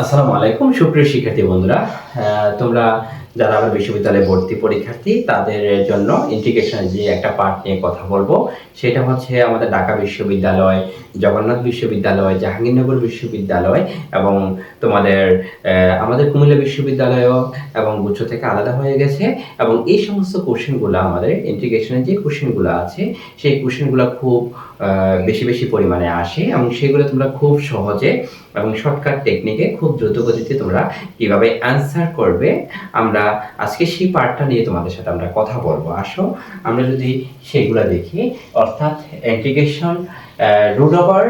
আসসালামু আলাইকুম সুপ্রিয় শিক্ষার্থী বন্ধুরা। তোমরা যারা আমার বিশ্ববিদ্যালয়ে ভর্তি পরীক্ষার্থী তাদের জন্য ইন্টিগ্রেশনের যে একটা পার্ট নিয়ে কথা বলবো, সেটা হচ্ছে আমাদের ঢাকা বিশ্ববিদ্যালয়, জগন্নাথ বিশ্ববিদ্যালয়, জাহাঙ্গীরনগর বিশ্ববিদ্যালয় এবং তোমাদের আমাদের কুমিল্লা বিশ্ববিদ্যালয়ও এবং গুচ্ছ থেকে আলাদা হয়ে গেছে। এবং এই সমস্ত কোশ্চেনগুলো আমাদের ইন্টিগ্রেশনের যে কোশ্চেনগুলো আছে সেই কোশ্চেনগুলো খুব বেশি বেশি পরিমাণে আসে এবং সেগুলো তোমরা খুব সহজে এবং শর্টকাট টেকনিকে খুব দ্রুত গতিতে তোমরা কিভাবে অ্যান্সার করবে, আমরা আজকে সেই পার্টটা নিয়ে তোমাদের সাথে আমরা কথা বলবো। আসো আমরা যদি সেগুলা দেখি, অর্থাৎ integration root over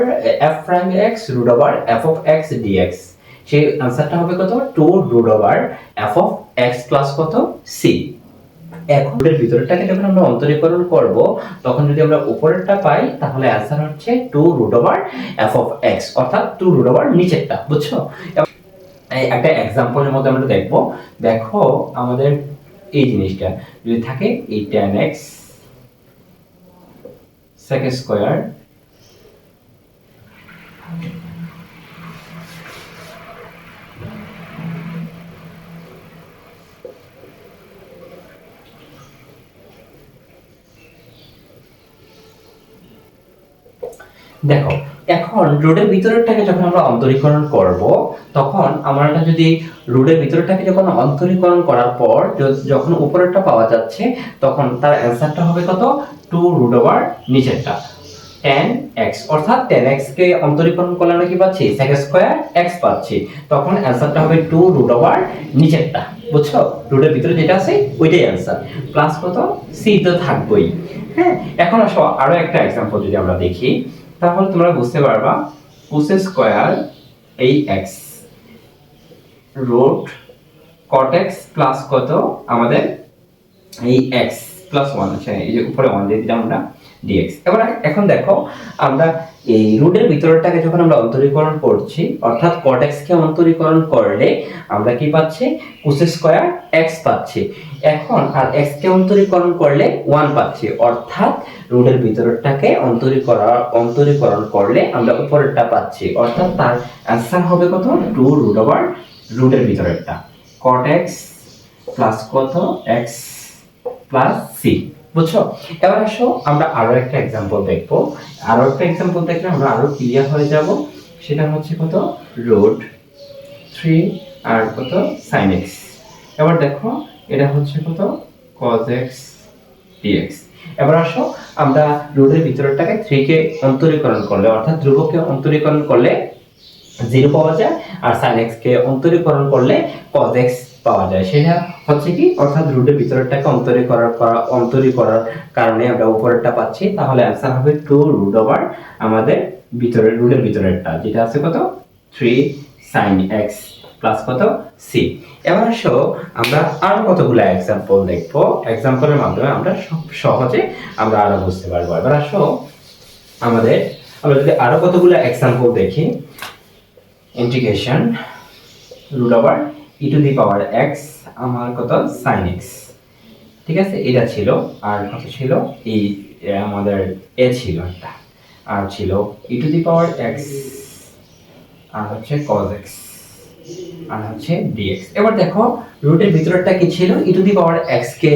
f prime x root over f of x dx, সেই অ্যান্সারটা হবে কত? 2 root over f of x plus কত সি। এখন এর ভিতরেরটাকে যখন আমরা অন্তরীকরণ করব, তখন যদি আমরা উপরেরটা পাই তাহলে অ্যান্সার হচ্ছে 2 root over f of x, অর্থাৎ 2 রুট ওভার নিচেরটা, বুঝছো? এই একটা এক্সাম্পলের মধ্যে আমরা দেখব। দেখো আমাদের এই জিনিসটা যদি থাকে এই tan x sec স্কয়ার দেখো এখন রোডের ভিতরেরটাকে যখন আমরা অন্তরীকরণ করব, তখন আমরা যদি রোডের ভিতরেরটাকে যখন অন্তরীকরণ করার পর যখন উপরেরটা পাওয়া যাচ্ছে, তখন তার অ্যান্সারটা হবে কত? 2 রুট ওভার নিচেরটা tan x, অর্থাৎ tan x কে অন্তরীকরণ করলে আমরা কি পাচ্ছি? sec স্কয়ার x পাচ্ছি। তখন অ্যান্সারটা হবে 2 রুট ওভার নিচেরটা, বুঝছো? রুটের ভিতরে যেটা আছে ওইটাই অ্যান্সার, প্লাস কত c তো থাকবেই। হ্যাঁ, এখন আসো আরো একটা एग्जांपल যদি আমরা দেখি, তাহলে তোমরা বুঝতে পারবা cos স্কয়ার এই x root cot x plus কত আমাদের এই x প্লাস 1 আছে, এই যে উপরে 1 দিয়ে দিলাম আমরা dx। এবার এখন দেখো আমরা এই রুটের ভিতরটাকে যখন আমরা অন্তরীকরণ করছি, অর্থাৎ cot x কে অন্তরীকরণ করলে আমরা কি পাচ্ছি? cos স্কয়ার x পাচ্ছি। এখন আর x কে অন্তরীকরণ করলে 1 পাচ্ছি, অর্থাৎ রুটের ভিতরটাকে অন্তরীকরণ করলে আমরা উপরেরটা পাচ্ছি, অর্থাৎ তার आंसर হবে কত? 2 রুট ওভার রুটের ভিতরেরটা cot x প্লাস কত x প্লাস c, বুঝছো? এবার আসো আমরা আরো একটা एग्जांपल দেখবো। আরো একটা एग्जांपल দেখলে আমরা আরো ক্লিয়ার হয়ে যাব। সেটা হচ্ছে কত? রুট 3 আর কত sin x। এবার দেখো এটা হচ্ছে কত? cos x dx। এবার আসো আমরা রুটের ভিতরটাকে 3 কে অন্তরীকরণ করলে, অর্থাৎ ধ্রুবককে অন্তরীকরণ করলে 0 পাওয়া যায়, আর sin x কে অন্তরীকরণ করলে cos x পাওয়া যায়। সেটা হচ্ছে কি? অর্থাৎ রুটের ভিতরটাকে অন্তরীকরণের কারণে আমরা উপরেরটা পাচ্ছি, তাহলে आंसर হবে 2 রুট ওভার আমাদের ভিতরের রুটের ভিতরেরটা যেটা আছে কত? 3 sin x প্লাস কত c। এবার আসো আমরা আরো কতগুলো एग्जांपल দেখব। एग्जांपलेর মাধ্যমে আমরা সহজে আমরা আরো বুঝতে পারবো। এবার আসো আমরা যদি আরো কতগুলো एग्जांपल দেখি, integration root over e to the power x আমার কত sin x, ঠিক আছে? এটা ছিল, আর কত ছিল? এই আমাদের a ছিল একটা, আর ছিল e to the power x, আর হচ্ছে cos x, আর হচ্ছে dx। এবার দেখো রুটের ভিতরটা কি ছিল? e to the power x কে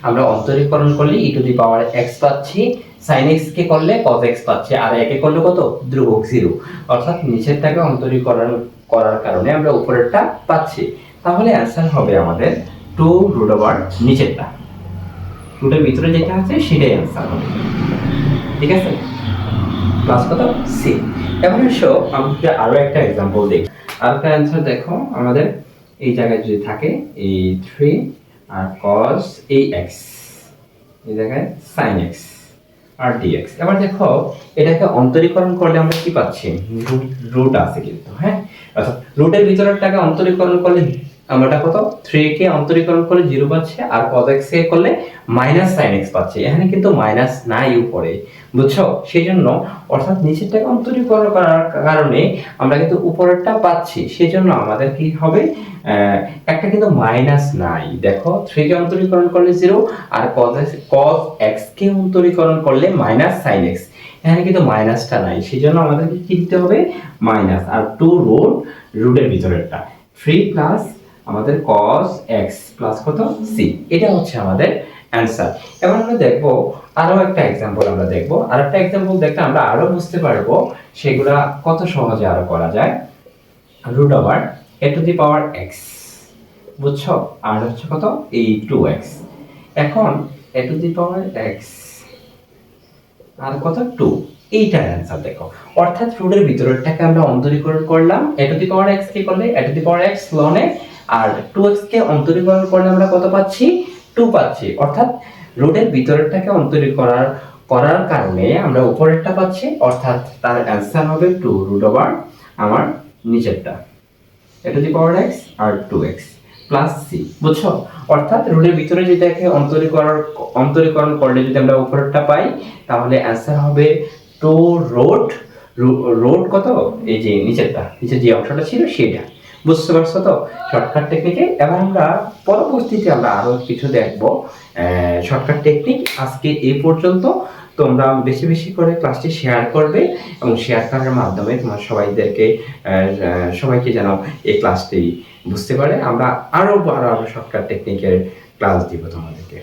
আমরা অন্তরীকরণ করলে e to the power x পাচ্ছি, sin x কে করলে cos x পাচ্ছি, আর একে করলে কত? ধ্রুবক 0, অর্থাৎ নিচেরটাকে অন্তরীকরণ করার কারণে আমরা উপরেরটা পাচ্ছি। তাহলে आंसर হবে আমাদের 2 রুট ওভার নিচেরটা, রুটের ভিতরে যেটা আছে সেটাই आंसर হবে, ঠিক আছে? প্লাস কত c। এবার এসো আমরা আরো একটা एग्जांपल দেখি। আরেকটা आंसर দেখো আমাদের এই জায়গায় যদি থাকে এই 3 আর cos এই x, এই জায়গায় sin x আর dx। এবার দেখো এটাকে অন্তরীকরণ করলে আমরা কি পাচ্ছি? রুট আছে কিন্তু, হ্যাঁ, অর্থাৎ রুটের ভিতরটাকে অন্তরীকরণ করলে আমরা কত? 3 কে অন্তরীকরণ করলে 0 পাচ্ছি, আর cos x কে করলে sin x পাচ্ছি। এখানে কিন্তু মাইনাস নাই উপরে, বুঝছো? সেজন্য অর্থাৎ নিচেরটাকে অন্তরীকরণ করার কারণে আমরা কিন্তু উপরেরটা পাচ্ছি, সেজন্য আমাদের কি হবে? একটা কিন্তু মাইনাস নাই। দেখো 3 কে অন্তরীকরণ করলে 0, আর cos x কে অন্তরীকরণ করলে sin x, এখানে কিন্তু মাইনাসটা নাই, সেজন্য আমাদেরকে কি দিতে হবে? মাইনাস, আর 2 রুট রুটের ভিতরেরটা 3 প্লাস আমাদের cos x প্লাস কত c, এটা হচ্ছে আমাদের অ্যান্সার। এবার আমরা দেখব আরো একটা एग्जांपल, আমরা দেখব আরেকটা एग्जांपल দেখতে আমরা আরো বুঝতে পারবো সেগুলা কত সহজে আরো করা যায়। Root over a to the power x, বুঝছো, আর হচ্ছে কত এই 2x। এখন a to the power x আর কত 2, এইটার অ্যান্সার দেখো। অর্থাৎ রুটের ভিতরেরটাকে আমরা অন্তরীকরণ করলাম, a to the power x কে করলে a to the power x লনে, আর 2x কে অন্তরীকরণ করলে আমরা কত পাচ্ছি 2 পাচ্ছি। অর্থাৎ রুটের ভিতরেরটাকে অন্তরীকরণ করার কারণে আমরা উপরেরটা পাচ্ছি, অর্থাৎ তার অ্যান্সার হবে 2 রুট ওভার আমার নিচেরটা a to the power x আর 2x প্লাস c, বুঝছো। অর্থাৎ রুটের ভিতরে যেটাকে অন্তরীকরণ করলে যদি আমরা উপরেরটা পাই তাহলে অ্যান্সার হবে 2 রুট রুট কত এই যে নিচেরটা, নিচে যে অংশটা ছিল সেটা, বুঝতে পারছো তো শর্টকাট টেকনিকে। এবার আমরা পরবর্তীতে আমরা আরো কিছু দেখব শর্টকাট টেকনিক। আজকে এই পর্যন্ত। তোমরা বেশি বেশি করে ক্লাসটি শেয়ার করবে এবং শেয়ার করার মাধ্যমে তোমার সবাইকে যেন এই ক্লাসটি বুঝতে পারে। আমরা আরো শর্টকাট টেকনিকের ক্লাস দিব তোমাদেরকে।